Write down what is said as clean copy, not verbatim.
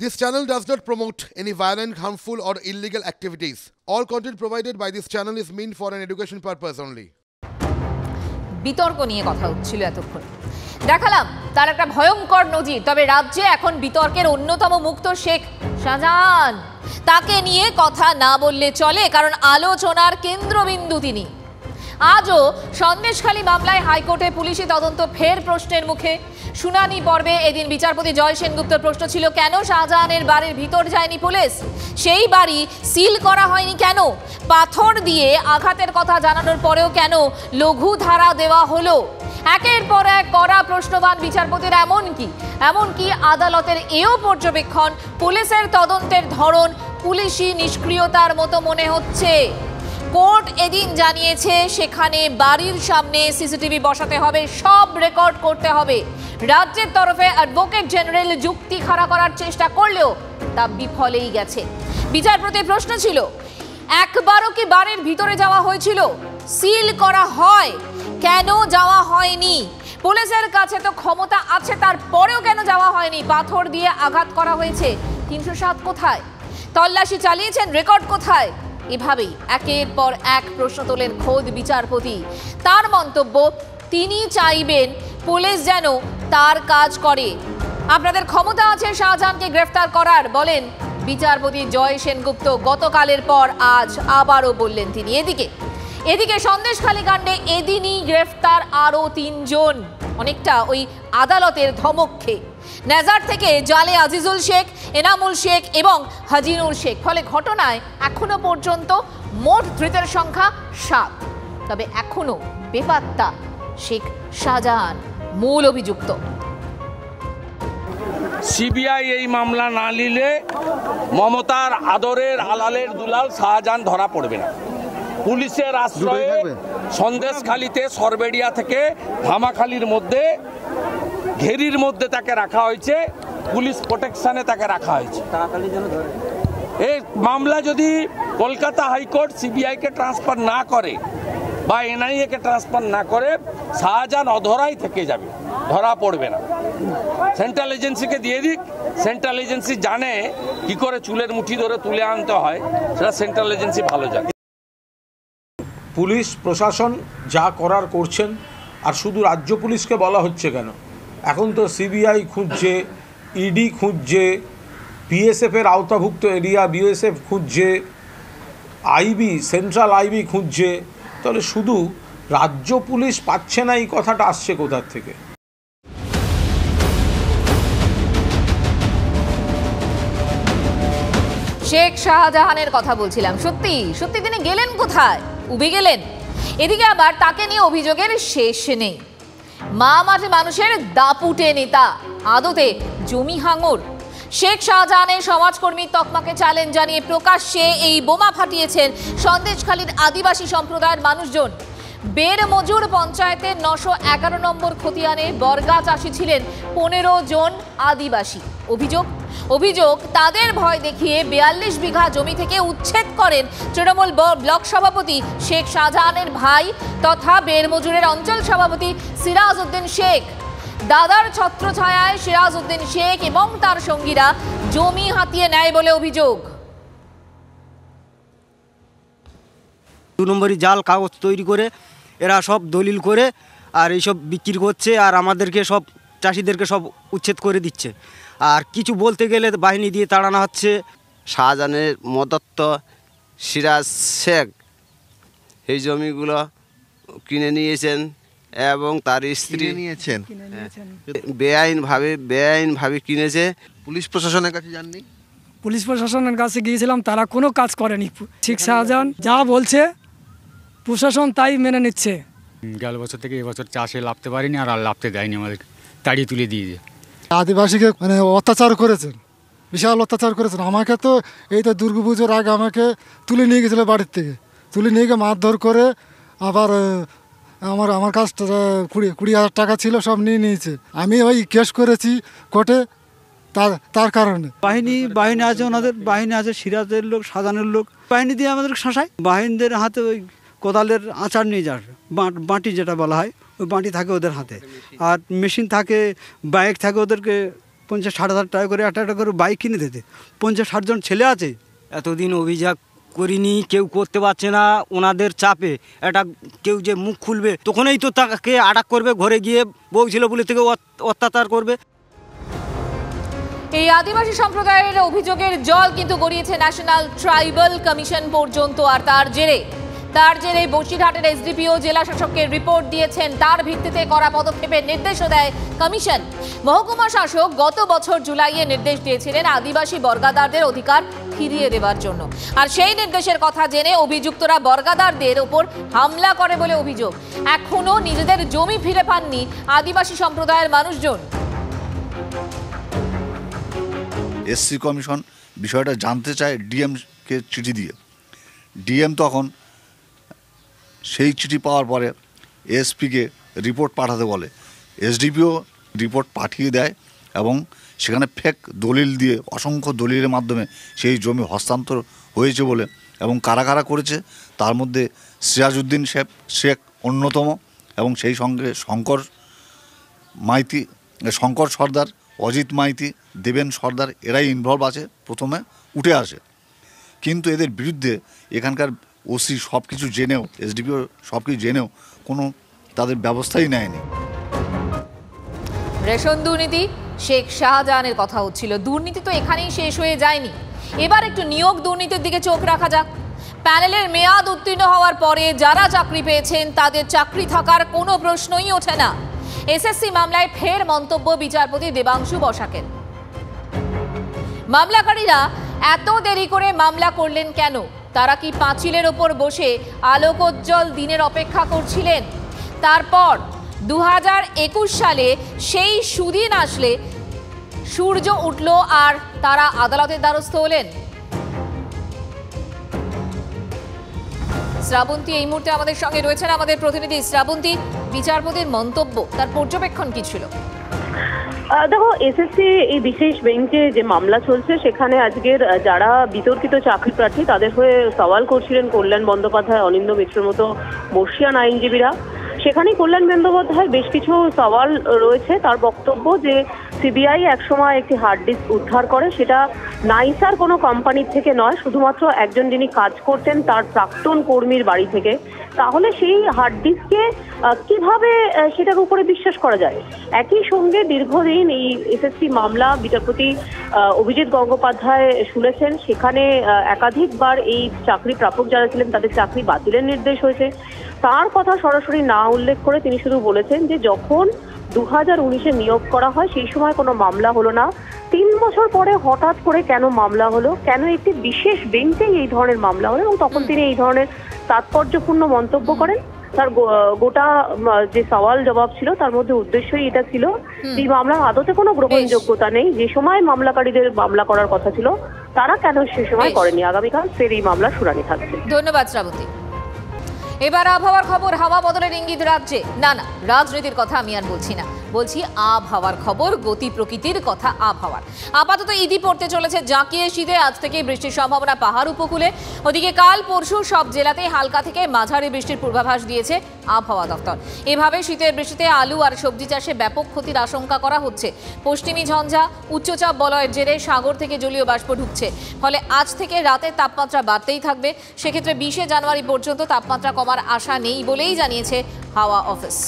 This channel does not promote any violent, harmful, or illegal activities. All content provided by this channel is meant for an education purpose only. বিতর্ক নিয়ে কথা হচ্ছিল এতক্ষণ। দেখালাম তার একটা ভয়ঙ্কর নজির। তবে রাজ্যে এখন বিতর্কের অন্যতম মুখ তো শেখ শাহজাহান। তাকে নিয়ে কথা না বললে চলে, কারণ আলোচনার কেন্দ্রবিন্দু তিনি। আজও সন্দেশখালী মামলায় হাইকোর্টে পুলিশি তদন্ত ফের প্রশ্নের মুখে। শুনানি পর্বে এদিন বিচারপতি জয় সেনগুপ্তর প্রশ্ন ছিল, কেন শাহজাহানের বাড়ির ভিতর যায়নি পুলিশ? সেই বাড়ি সিল করা হয়নি কেন? পাথর দিয়ে আঘাতের কথা জানানোর পরেও কেন লঘু ধারা দেওয়া হলো? একের পর এক কড়া প্রশ্নবান বিচারপতির। এমনকি আদালতের এও পর্যবেক্ষণ, পুলিশের তদন্তের ধরন পুলিশি নিষ্ক্রিয়তার মতো মনে হচ্ছে। কোর্ট এদিন জানিয়েছে সেখানে বাড়ির সামনে সিসিটিভি বসাতে হবে, সব রেকর্ড করতে হবে। রাজ্যের তরফে অ্যাডভোকেট জেনারেল যুক্তি খাড়া করার চেষ্টা করলেও তা বিফলেই গেছে। বিচারপতির প্রশ্ন ছিল, একবারও কি বাড়ির ভিতরে যাওয়া হয়েছিল? সিল করা হয়, কেন যাওয়া হয়নি? পুলিশের কাছে তো ক্ষমতা আছে, তারপরেও কেন যাওয়া হয়নি? পাথর দিয়ে আঘাত করা হয়েছে, 307 কোথায়? তল্লাশি চালিয়েছেন, রেকর্ড কোথায়? এভাবেই একের পর এক প্রশ্ন তোলেন খোদ বিচারপতি। তার মন্তব্য, তিনি চাইবেন পুলিশ যেন তার কাজ করে। আপনাদের ক্ষমতা আছে শাহজাহানকে গ্রেফতার করার, বলেন বিচারপতি জয় সেনগুপ্ত। গতকালের পর আজ আবারও বললেন তিনি। এদিকে সন্দেশখালী কাণ্ডে এদিনই গ্রেফতার আরও 3 জন, অনেকটা ওই আদালতের ধমক খেয়ে। নেজার থেকে জালে আজিজুল শেখ, এনামুল শেখ এবং হাজিনুর শেখ। ফলে ঘটনায় এখনো পর্যন্ত মোট ধৃতের সংখ্যা 7। তবে এখনো বেপাত্তা শেখ শাহজাহান, মূল অভিযুক্ত। সিবিআই এই মামলা না নিলে মমতার আদরের আলালের দুলাল শাহজাহান ধরা পড়বে না। পুলিশের আশ্রয়ে সন্দেশখালীতে সরবেড়িয়া থেকে ধামাখালির মধ্যে ঘেরির মধ্যে তাকে রাখা হয়েছে, পুলিশ প্রোটেকশনে তাকে রাখা হয়েছে। এই মামলা যদি কলকাতা হাইকোর্ট সিবিআইকে ট্রান্সফার না করে বা এনআইএকে ট্রান্সফার না করে, শাহজাহান অধরাই থেকে যাবে, ধরা পড়বে না। সেন্ট্রাল এজেন্সিকে দিয়ে দিক, সেন্ট্রাল এজেন্সি জানে কি করে চুলের মুঠি ধরে তুলে আনতে হয়, সেটা সেন্ট্রাল এজেন্সি ভালো জানে। পুলিশ প্রশাসন যা করার করছেন, আর শুধু রাজ্য পুলিশকে বলা হচ্ছে কেন? এখন তো সিবিআই খুঁজছে, ইডি খুঁজছে, বিএসএফের আওতাভুক্ত এরিয়া বিএসএফ খুঁজছে, আইবি সেন্ট্রাল আইবি খুঁজছে। তাহলে শুধু রাজ্য পুলিশ পাচ্ছে না, এই কথাটা আসছে কোথার থেকে? শেখ শাহজাহানের কথা বলছিলাম। সত্যি তিনি গেলেন কোথায়? উবে গেলেন। এদিকে আবার তাকে নিয়ে অভিযোগের শেষ নেই। মা মাঠে মানুষের দাপুটে নেতা, আদতে জমি হাঙর। শেখ শাহজাহানের সমাজকর্মী তকমাকে চ্যালেঞ্জ জানিয়ে প্রকাশ্যে এই বোমা ফাটিয়েছেন সন্দেশখালীর আদিবাসী সম্প্রদায়ের মানুষজন। বেরমজুর পঞ্চায়েতের 911 নম্বর খতিয়ানে বর্গা চাষি ছিলেন 15 জন আদিবাসী। অভিযোগ তাদের ভয় দেখিয়ে 42 বিঘা জমি থেকে উচ্ছেদ করেন তৃণমূল ব্লক সভাপতি শেখ শাহজাহানের ভাই তথা বেরমজুরের অঞ্চল সভাপতি সিরাজ উদ্দিন শেখ। দাদার ছত্রছায়ায় সিরাজ উদ্দিন শেখ এবং তার সঙ্গীরা জমি হাতিয়ে নেয় বলে অভিযোগ। 2 নম্বরই জাল কাগজ তৈরি করে এরা সব দলিল করে আর এইসব বিক্রি করছে, আর আমাদেরকে সব চাষিদেরকে সব উচ্ছেদ করে দিচ্ছে। আর কিছু বলতে গেলে বাহিনী দিয়ে তাড়ানো হচ্ছে। শাহজাহানের মদত্ত সিরাজ শেখ এই জমিগুলো কিনে নিয়েছেন এবং তার স্ত্রী নিয়েছেন, বেআইনভাবে কিনেছে। পুলিশ প্রশাসনের কাছে যাননি? পুলিশ প্রশাসনের কাছে গিয়েছিলাম, তারা কোনো কাজ করেনি। শেখ শাহজাহান যা বলছে প্রশাসন তাই মেনে নিচ্ছে। গেল বছর থেকে এবছর চাষে লাভতে পারিনি, আর লাভতে দেয়নি, আমাদের তাড়িয়ে তুলে দিয়েছে। আদিবাসীকে অত্যাচার করেছেন, বিশাল অত্যাচার করেছেন। আমাকে তো এই তো দুর্গাপুজোর আগে আমাকে তুলে নিয়ে গেছিলো, বাড়ির থেকে তুলে নিয়ে গিয়ে মারধর করে, আবার আমার কাছ 20,000 টাকা ছিল, সব নিয়ে নিয়েছে। আমি ওই কেস করেছি কোর্টে, তার কারণে বাহিনী আছে, ওনাদের বাহিনী আছে, সিরাজের লোক, শাহজাহানের লোক, বাহিনী দিয়ে আমাদের শাসায়। বাহিনীদের হাতে ওই কোদালের আচার নিয়ে যাবে, বাঁটি যেটা বলা হয়, ওই বাঁটি থাকে ওদের হাতে, আর মেশিন থাকে, বাইক থাকে ওদেরকে 50-60 হাজার টাকা করে একটা করে বাইক কিনে দিতে। 50-60 জন ছেলে আছে। এতদিন অভিযোগ করিনি, কেউ করতে পারছে না, ওনাদের চাপে একটা কেউ যে মুখ খুলবে তখনই তো তাকে আটক করবে, ঘরে গিয়ে বউ ছিল বলে থেকে অত্যাচার করবে। এই আদিবাসী সম্প্রদায়ের অভিযোগের জল কিন্তু গড়িয়েছে ন্যাশনাল ট্রাইবাল কমিশন পর্যন্ত। আর তার জেরে বসিরহাটের এসডিপিও জেলা শাসককে রিপোর্ট দিয়েছেন। তার ভিত্তিতে করা পদক্ষেপের নির্দেশও দেয় কমিশন। মহকুমা শাসক গত বছর জুলাইয়ে নির্দেশ দিয়েছিলেন আদিবাসী বর্গাদারদের অধিকার ফিরিয়ে দেওয়ার জন্য। আর সেই নির্দেশের কথা জেনে অভিযুক্তরা বর্গাদারদের ওপর হামলা করে বলে অভিযোগ। এখনো নিজেদের জমি ফিরে পাননি আদিবাসী সম্প্রদায়ের মানুষজন। এসসি কমিশন বিষয়টা জানতে চায় ডিএমকে চিঠি দিয়ে। ডিএম তখন সেই চিঠি পাওয়ার পরে এসপিকে রিপোর্ট পাঠাতে বলে। এসডিপিও রিপোর্ট পাঠিয়ে দেয় এবং সেখানে ফেক দলিল দিয়ে, অসংখ্য দলিলের মাধ্যমে সেই জমি হস্তান্তর হয়েছে বলে, এবং কারা কারা করেছে তার মধ্যে সিরাজউদ্দিন শেখ অন্যতম, এবং সেই সঙ্গে শঙ্কর সর্দার, অজিত মাইতি, দেবেন সর্দার, এরাই ইনভলভ আছে, প্রথমে উঠে আসে। কিন্তু এদের বিরুদ্ধে এখানকার ওসি সব কিছু জেনেও, এসডিপিও সব কিছু জেনেও কোনো তাদের ব্যবস্থাই নেয়নি। রেশন দুর্নীতি, শেখ শাহজাহানের কথা হচ্ছিল। দুর্নীতি তো এখানেই শেষ হয়ে যায়নি, এবার একটু নিয়োগ দুর্নীতির দিকে চোখ রাখা যাক। প্যানেলের মেয়াদ উত্তীর্ণ হওয়ার পরে যারা চাকরি পেয়েছেন তাদের চাকরি থাকার কোনো প্রশ্নই ওঠে না। এসএসসি মামলায় ফের মন্তব্য বিচারপতি দেবাংশু বসাকের। মামলাকারীরা এত দেরি করে মামলা করলেন কেন? তারা কি পাঁচিলের ওপর বসে আলোকোজ্জ্বল দিনের অপেক্ষা করছিলেন? তারপর 2021 সালে সেই সুদিন আসলে সূর্য উঠল আর তারা আদালতের দ্বারস্থ হলেন। শ্রাবন্তী এই মুহূর্তে আমাদের সঙ্গে রয়েছেন, আমাদের প্রতিনিধি। শ্রাবন্তী, বিচারপতির মন্তব্য, তার পর্যবেক্ষণ কি ছিল? দেখো, এসএসসি এই বিশেষ বেঞ্চে যে মামলা চলছে সেখানে আজকের যারা বিতর্কিত চাকরি প্রার্থী তাদের হয়ে সওয়াল করছিলেন কল্যাণ বন্দ্যোপাধ্যায়, অনিন্দ মিত্রের মতো বর্ষিয়ান আইনজীবীরা, সেখানেই কল্যাণ বন্দ্যোপাধ্যায় বেশ কিছু সওয়াল রয়েছে। তার বক্তব্য যে সিবিআই একসময় একটি হার্ড ডিস্ক উদ্ধার করে, সেটা নাইসার কোনো কোম্পানির থেকে নয়, শুধুমাত্র একজন যিনি কাজ করতেন তার প্রাক্তন কর্মীর বাড়ি থেকে। তাহলে সেই হার্ড ডিস্কে কিভাবে সেটার উপরে বিশ্বাস করা যায়? একই সঙ্গে দীর্ঘদিন এই এসএসসি মামলা বিচারপতি অভিজিৎ গঙ্গোপাধ্যায় শুনেছেন, সেখানে একাধিকবার এই চাকরি প্রাপক যারা ছিলেন তাদের চাকরি বাতিলের নির্দেশ হয়েছে। তার কথা সরাসরি না উল্লেখ করে তিনি শুধু বলেছেন যে যখন 2019-এ নিয়োগ করা হয় সেই সময় কোনো মামলা হলো না, 3 বছর পরে হঠাৎ করে কেন মামলা হলো, কেন একটি বিশেষ বেঞ্চেই এই ধরনের মামলা হলো, এবং তখন তিনি এই ধরনের তাৎপর্যপূর্ণ মন্তব্য করেন। তার গোটা যে সওয়াল জবাব ছিল তার মধ্যে উদ্দেশ্যই এটা ছিল এই মামলার আদতে কোনো গ্রহণযোগ্যতা নেই। যে সময় মামলাকারীদের মামলা করার কথা ছিল তারা কেন সে সময় করেনি। আগামীকাল ফের এই মামলার শুনানি থাকছে। ধন্যবাদ শ্রাবন্তী। এবার আবহাওয়ার খবর। হাওয়া বদলের ইঙ্গিত রাজ্যে। না, রাজনীতির কথা আমি আর বলছি না, বলছি আবহাওয়ার খবর, গতি প্রকৃতির কথা আবহাওয়ার। আপাতত ইদি পড়তে চলেছে জাঁকিয়ে শীতে। আজ থেকে বৃষ্টির সম্ভাবনা পাহাড় উপকূলে। ওদিকে কাল পরশু সব জেলাতেই হালকা থেকে মাঝারি বৃষ্টির পূর্বাভাস দিয়েছে আবহাওয়া দপ্তর। এভাবে শীতের বৃষ্টিতে আলু আর সবজি চাষে ব্যাপক ক্ষতির আশঙ্কা করা হচ্ছে। পশ্চিমী ঝঞ্ঝা, উচ্চচাপ বলয়ের জেরে সাগর থেকে জলীয় বাষ্প ঢুকছে, ফলে আজ থেকে রাতের তাপমাত্রা বাড়তেই থাকবে। সেক্ষেত্রে 20শে জানুয়ারি পর্যন্ত তাপমাত্রা কমার আশা নেই বলেই জানিয়েছে হাওয়া অফিস।